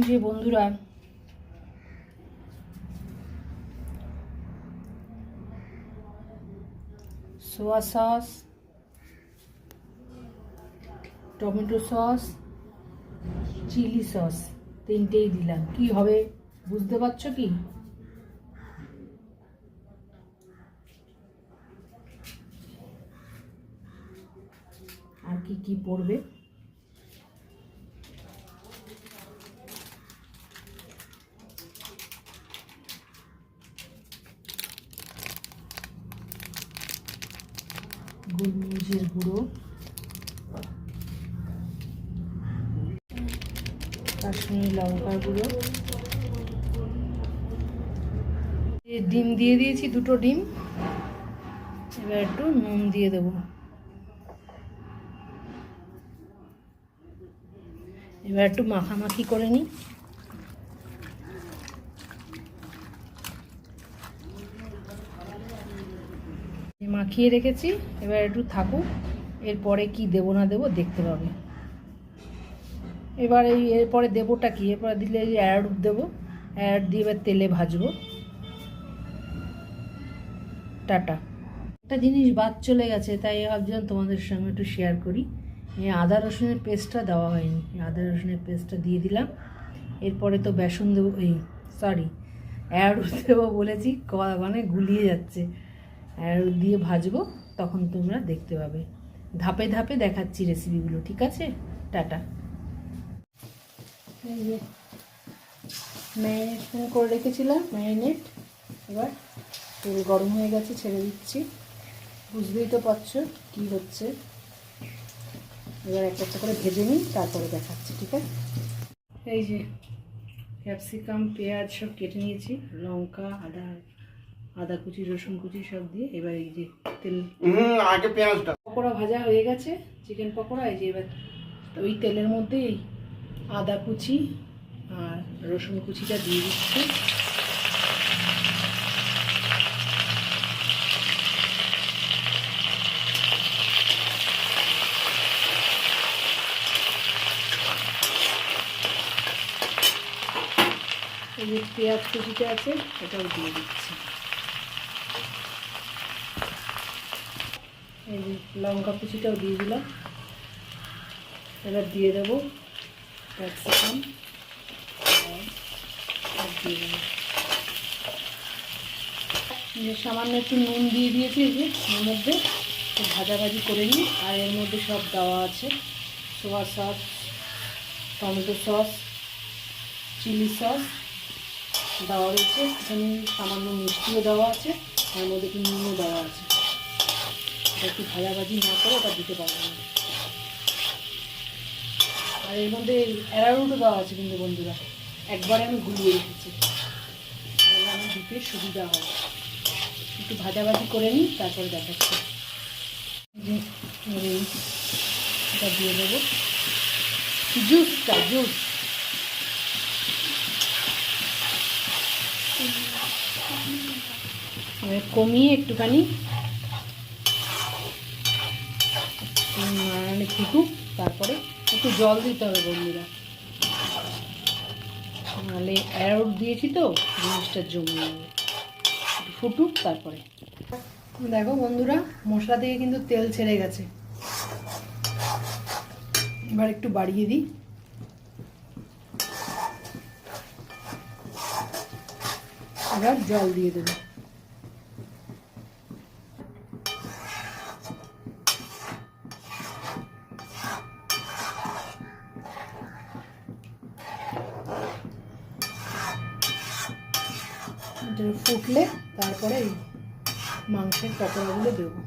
যে বন্ধুরা soya sauce, tomato sauce, chilli sauce তিনটেই দিলাম। কি হবে বুঝতে পারছো কি? আর কি কি পড়বে? গোলমরিচের গুঁড়ো, কাশ্মীরি লঙ্কার গুঁড়ো, ডিম দিয়ে দিয়েছি, দুটো ডিম। এবার একটু নুন দিয়ে দেবো। এবার একটু মাখামাখি করে নিই। মাখিয়ে রেখেছি, এবার একটু থাকুক, এরপরে কি দেবো না দেবো দেখতে পাবে। এবার এরপরে দেবোটা কি, এরপরে দিলে এই অ্যারারুট দেবো, অ্যারারুট দিয়ে এবার তেলে ভাজবো। টাটা। একটা জিনিস বাদ চলে গেছে, তাই ভাবছিলাম তোমাদের সঙ্গে একটু শেয়ার করি। এই আদা রসুনের পেস্টটা দেওয়া হয়নি, আদা রসুনের পেস্টটা দিয়ে দিলাম। এরপরে তো বেসন দেবো, অ্যারারুট দেবো বলেছি, মানে গুলিয়ে যাচ্ছে। অ্যারারুট দিয়ে ভাজবো, তখন তোমরা দেখতে পাবে। ধাপে ধাপে দেখাচ্ছি রেসিপিগুলো, ঠিক আছে? টাটা। এই যে ম্যারিনেশন করে রেখেছিলাম, ম্যারিনেট। এবার তেল গরম হয়ে গেছে, ছেড়ে দিচ্ছি। বুঝতেই তো পারছো কী হচ্ছে। এবার একটা একটা করে ভেজে নিই, তারপরে দেখাচ্ছি, ঠিক আছে? এই যে ক্যাপসিকাম, পেঁয়াজ সব কেটে নিয়েছি, লঙ্কা, আদা কুচি, রসুন কুচি সব দিয়ে। এবার এই যে তেল, আগে পেঁয়াজটা, পকোড়া ভাজা হয়ে গেছে, চিকেন পকোড়া। এই যে এবার ওই তেলের মধ্যে এই আদা কুচি আর রসুন কুচিটা দিয়ে দিচ্ছি। এই যে পেঁয়াজ কুচিটা আছে, এটাও দিয়ে দিচ্ছি। এই যে লঙ্কা কুচিটাও দিয়ে দিলাম। এবার দিয়ে দেবো ক্যাপসিকাম আর দিয়ে দেবো সামান্য একটু নুন দিয়ে দিয়েছি। এই যে এর মধ্যে ভাজাভাজি করে নিই। আর এর মধ্যে সব দেওয়া আছে, soya sauce, tomato sauce, chilli sauce দেওয়া রয়েছে, এখানে সামান্য মিষ্টিও দেওয়া আছে, তার মধ্যে একটু নুনও দেওয়া আছে। এটা একটু ভাজাভাজি না করে ওটা দিতে পারবো না। আর এর মধ্যে অ্যারারুটও দেওয়া আছে কিন্তু বন্ধুরা, একবারে আমি গুলিয়ে রেখেছি, তাহলে আমার দিতে সুবিধা হয়। একটু ভাজাভাজি করে নিই, তারপরে দেখাচ্ছি। এটা দিয়ে দেবো জুস কমিয়ে একটুখানি ফুটুক, তারপরে একটু জল দিতে হবে বন্ধুরা, নাহলে অ্যারারুট দিয়েছি তো জিনিসটা জমে যাবে। একটু ফুটুক তারপরে। দেখো বন্ধুরা, মশলা থেকে কিন্তু তেল ছেড়ে গেছে। এবার একটু বাড়িয়ে দিই। এবার জল দিয়ে দেবো। ফুটলে তারপরে এই মাংসের পকোড়াগুলো দেবো।